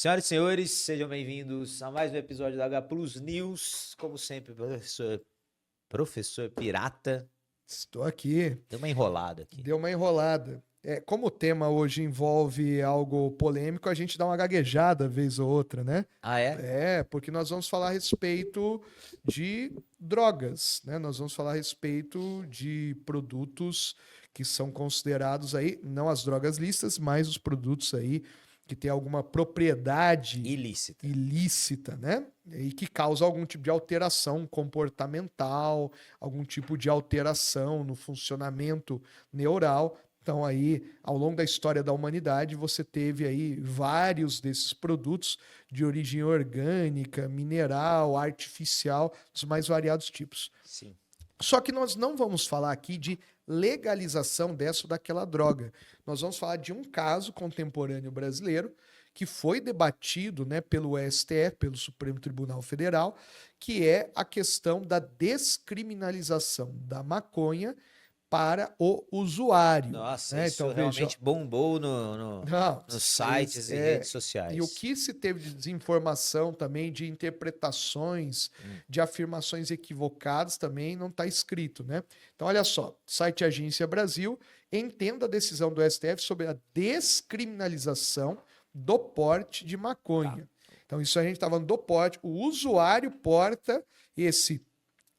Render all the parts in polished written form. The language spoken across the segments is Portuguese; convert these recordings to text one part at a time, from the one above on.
Senhoras e senhores, sejam bem-vindos a mais um episódio da H Plus News. Como sempre, professor Pirata. Estou aqui. Deu uma enrolada aqui. Deu uma enrolada. Como o tema hoje envolve algo polêmico, a gente dá uma gaguejada vez ou outra, né? Ah, é? Porque nós vamos falar a respeito de drogas, né? Nós vamos falar a respeito de produtos que são considerados aí, não as drogas listas, mas os produtos aí que têm alguma propriedade Ilícita. ilícita, né? E que causa algum tipo de alteração comportamental, algum tipo de alteração no funcionamento neural. Então aí, ao longo da história da humanidade, você teve aí vários desses produtos de origem orgânica, mineral, artificial, dos mais variados tipos. Sim. Só que nós não vamos falar aqui de legalização dessa ou daquela droga. Nós vamos falar de um caso contemporâneo brasileiro que foi debatido, né, pelo STF, pelo Supremo Tribunal Federal, que é a questão da descriminalização da maconha para o usuário. Nossa, Né? isso Então, realmente bombou não, nos sites e redes sociais. e o que se teve de desinformação também, de interpretações, de afirmações equivocadas também não está escrito, né? Então, olha só, site Agência Brasil entenda a decisão do STF sobre a descriminalização do porte de maconha. Então, isso a gente está falando do porte. O usuário porta esse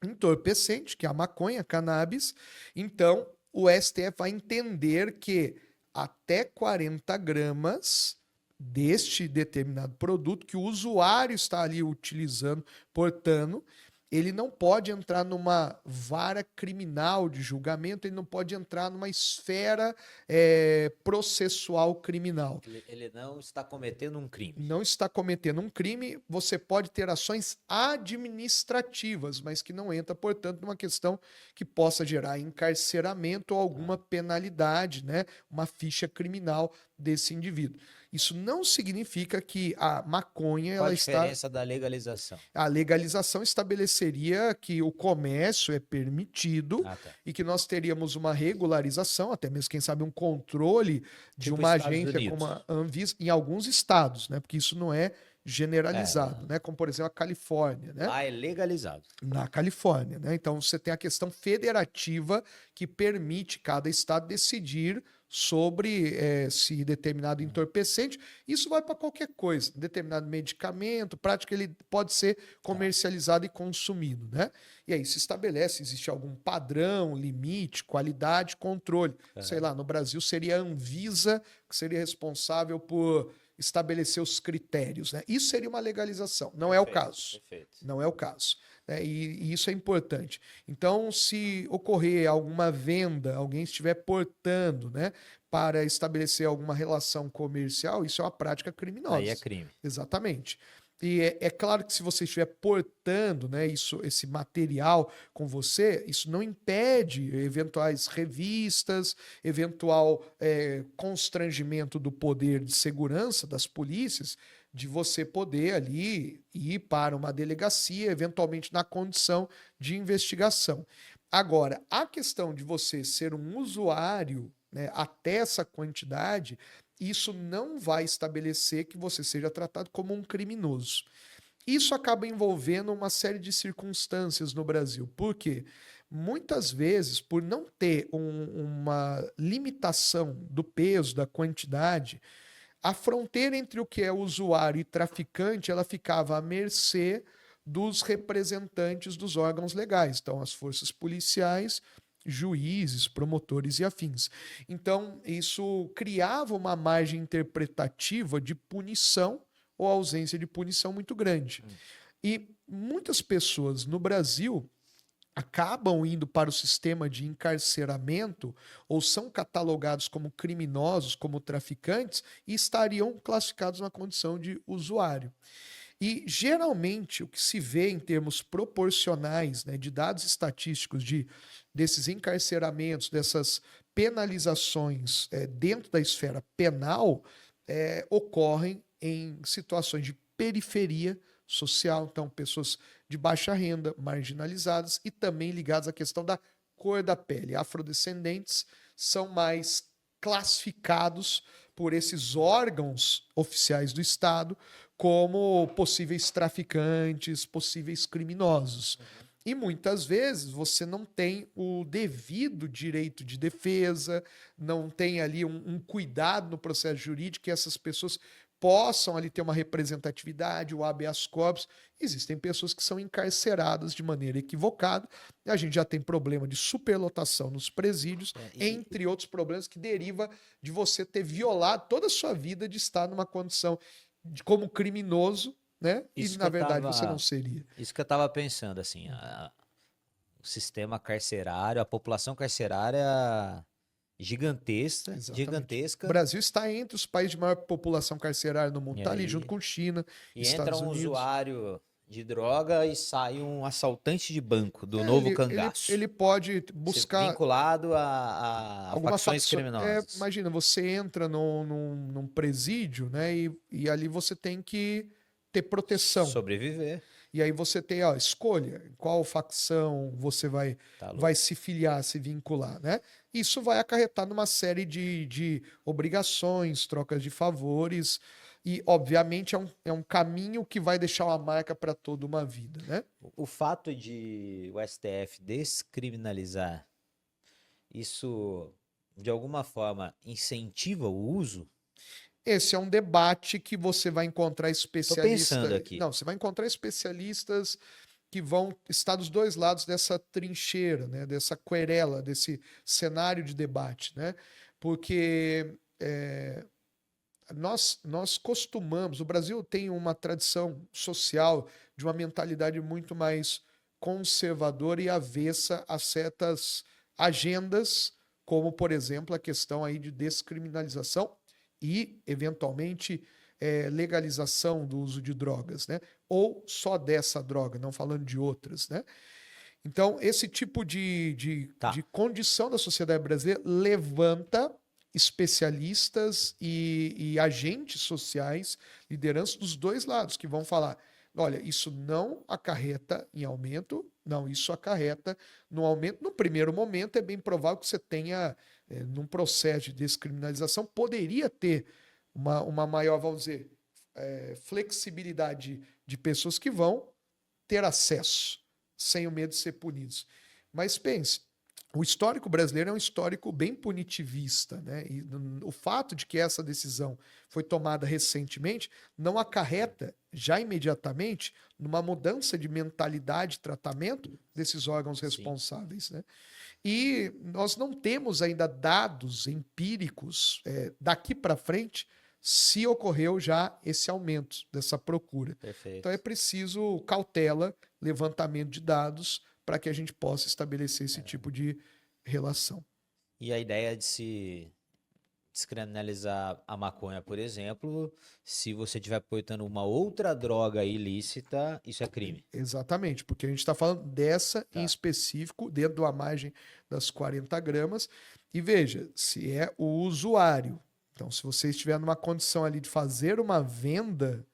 entorpecente, que é a maconha, cannabis. Então, o STF vai entender que até 40 gramas deste determinado produto que o usuário está ali utilizando, portando, ele não pode entrar numa vara criminal de julgamento, ele não pode entrar numa esfera processual criminal. Ele não está cometendo um crime. Não está cometendo um crime, você pode ter ações administrativas, mas que não entra, portanto, numa questão que possa gerar encarceramento ou alguma penalidade, né? Uma ficha criminal desse indivíduo. Isso não significa que a maconha Qual a ela diferença da legalização? A legalização estabeleceria que o comércio é permitido Ah, tá. e que nós teríamos uma regularização, até mesmo, quem sabe, um controle de Tipo uma Estados agência Unidos. como a Anvisa em alguns estados, né? Porque isso não é generalizado, né? Como, por exemplo, a Califórnia, né? Lá é legalizado. Na Califórnia, né? Então você tem a questão federativa que permite cada estado decidir sobre se determinado entorpecente, isso vai para qualquer coisa, determinado medicamento, prática, ele pode ser comercializado e consumido, né? E aí se estabelece, existe algum padrão, limite, qualidade, controle. Sei lá, no Brasil seria a Anvisa que seria responsável por estabelecer os critérios, né? Isso seria uma legalização, não é o caso. Perfeito. Não é o caso. Né? E isso é importante. Então, se ocorrer alguma venda, alguém estiver portando, né, para estabelecer alguma relação comercial, isso é uma prática criminosa. Aí é crime. Exatamente. E é claro que se você estiver portando, né, esse material com você, isso não impede eventuais revistas, eventual constrangimento do poder de segurança das polícias, de você poder ali ir para uma delegacia, eventualmente na condição de investigação. Agora, a questão de você ser um usuário, né, até essa quantidade, isso não vai estabelecer que você seja tratado como um criminoso. Isso acaba envolvendo uma série de circunstâncias no Brasil. Por quê? Muitas vezes, por não ter uma limitação do peso, da quantidade, a fronteira entre o que é usuário e traficante, ela ficava à mercê dos representantes dos órgãos legais. Então, as forças policiais, juízes, promotores e afins. Então, isso criava uma margem interpretativa de punição ou ausência de punição muito grande. E muitas pessoas no Brasil acabam indo para o sistema de encarceramento ou são catalogados como criminosos, como traficantes e estariam classificados na condição de usuário. E geralmente o que se vê em termos proporcionais, né, de dados estatísticos desses encarceramentos, dessas penalizações dentro da esfera penal, ocorrem em situações de periferia social, então pessoas de baixa renda, marginalizadas e também ligadas à questão da cor da pele. Afrodescendentes são mais classificados por esses órgãos oficiais do Estado como possíveis traficantes, possíveis criminosos. E muitas vezes você não tem o devido direito de defesa, não tem ali um cuidado no processo jurídico que essas pessoas possam ali ter uma representatividade, o habeas corpus. Existem pessoas que são encarceradas de maneira equivocada, e a gente já tem problema de superlotação nos presídios, entre outros problemas que deriva de você ter violado toda a sua vida de estar numa condição como criminoso, né? E na verdade você não seria. Isso que eu tava pensando, assim, o sistema carcerário, a população carcerária gigantesca, Exatamente. gigantesca. O Brasil está entre os países de maior população carcerária no mundo, E está ali aí? junto com China, E Estados entra um Unidos. usuário de droga e sai um assaltante de banco do novo cangaço. Ele pode Ser buscar vinculado a alguma facções criminosas. imagina, você entra num presídio, né? E ali você tem que ter proteção. Sobreviver. E aí você tem, ó, escolha qual facção você vai, Tá louco. vai se filiar, se vincular, né? Isso vai acarretar numa série de obrigações, trocas de favores, e obviamente é um caminho que vai deixar uma marca para toda uma vida, né? O fato de o STF descriminalizar, isso de alguma forma incentiva o uso? Esse é um debate que você vai encontrar especialistas. pensando aqui. Não, você vai encontrar especialistas que vão estar dos dois lados dessa trincheira, né? Dessa querela, desse cenário de debate, né? Porque nós costumamos, o Brasil tem uma tradição social de uma mentalidade muito mais conservadora e avessa a certas agendas, como, por exemplo, a questão aí de descriminalização e, eventualmente, legalização do uso de drogas, né? Ou só dessa droga, não falando de outras, né? Então, esse tipo de condição da sociedade brasileira levanta especialistas e agentes sociais, lideranças dos dois lados, que vão falar: olha, isso não acarreta em aumento, não, isso acarreta no aumento. No primeiro momento, é bem provável que você tenha, num processo de descriminalização, poderia ter uma maior, vamos dizer, flexibilidade de pessoas que vão ter acesso, sem o medo de ser punidos. Mas pense, o histórico brasileiro é um histórico bem punitivista, né? E o fato de que essa decisão foi tomada recentemente não acarreta já imediatamente numa mudança de mentalidade e tratamento desses órgãos responsáveis, né? E nós não temos ainda dados empíricos daqui para frente se ocorreu já esse aumento dessa procura. Perfeito. Então é preciso cautela, levantamento de dados para que a gente possa estabelecer esse tipo de relação. E a ideia de se descriminalizar a maconha, por exemplo, se você estiver portando uma outra droga ilícita, isso é crime. Exatamente, porque a gente está falando dessa em específico, dentro da margem das 40 gramas. E veja, se é o usuário. Então, se você estiver numa condição ali de fazer uma venda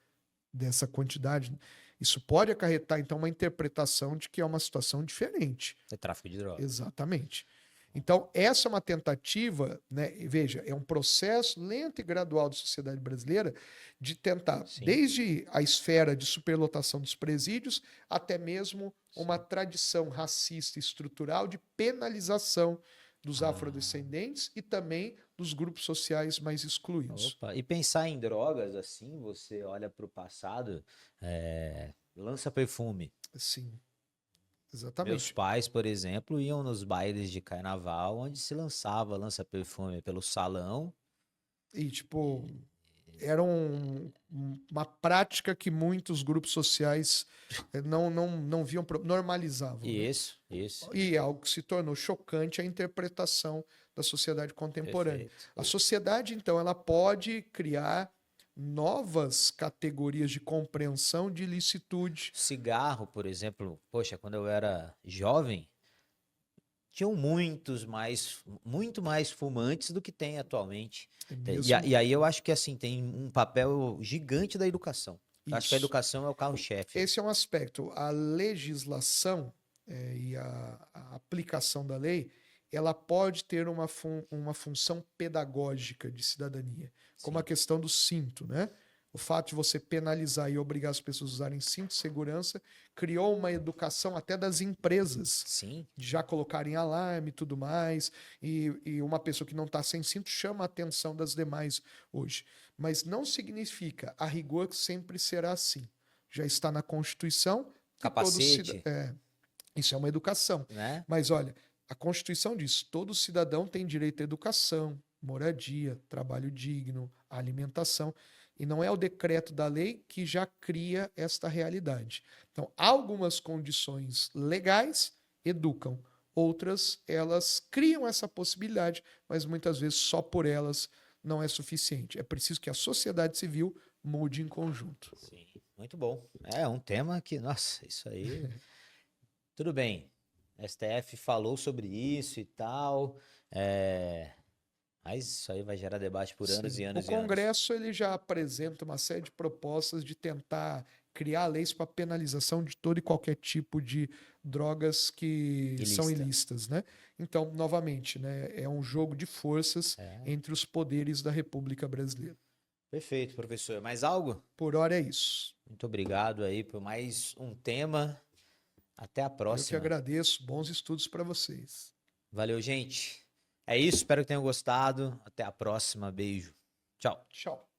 dessa quantidade, isso pode acarretar, então, uma interpretação de que é uma situação diferente. É tráfico de drogas. Exatamente. Então, essa é uma tentativa, né? E veja, é um processo lento e gradual da sociedade brasileira de tentar, desde a esfera de superlotação dos presídios, até mesmo uma tradição racista estrutural de penalização dos afrodescendentes e também dos grupos sociais mais excluídos. Opa. E pensar em drogas, assim, você olha para o passado, lança perfume. Sim, exatamente. Meus pais, por exemplo, iam nos bailes de carnaval, onde se lançava lança-perfume pelo salão. E, tipo, era uma prática que muitos grupos sociais não viam, normalizavam. Isso. E é algo que se tornou chocante a interpretação da sociedade contemporânea. Perfeito. A sociedade, então, ela pode criar novas categorias de compreensão de ilicitude. Cigarro, por exemplo, poxa, quando eu era jovem, tinham muito mais fumantes do que tem atualmente. E aí eu acho que assim tem um papel gigante da educação. Eu acho que a educação é o carro-chefe. Esse é um aspecto. A legislação e a aplicação da lei, ela pode ter uma função pedagógica de cidadania, como a questão do cinto, né? O fato de você penalizar e obrigar as pessoas a usarem cinto de segurança criou uma educação até das empresas. Sim. De já colocarem alarme e tudo mais. E uma pessoa que não está sem cinto chama a atenção das demais hoje. Mas não significa, a rigor, que sempre será assim. Já está na Constituição. Capacete. Isso é uma educação. Né? Mas olha, a Constituição diz: todo cidadão tem direito à educação, moradia, trabalho digno, alimentação. E não é o decreto da lei que já cria esta realidade. Então, algumas condições legais educam, outras elas criam essa possibilidade, mas muitas vezes só por elas não é suficiente. É preciso que a sociedade civil mude em conjunto. Sim, muito bom. É um tema que, nossa, isso aí. Tudo bem. STF falou sobre isso e tal. Mas isso aí vai gerar debate por anos e anos e anos. O e Congresso ele já apresenta uma série de propostas de tentar criar leis para penalização de todo e qualquer tipo de drogas que são ilícitas, né? Então, novamente, né, é um jogo de forças entre os poderes da República Brasileira. Perfeito, professor. Mais algo? Por hora é isso. Muito obrigado aí por mais um tema. Até a próxima. Eu que agradeço. Bons estudos para vocês. Valeu, gente. É isso, espero que tenham gostado. Até a próxima. Beijo. Tchau. Tchau.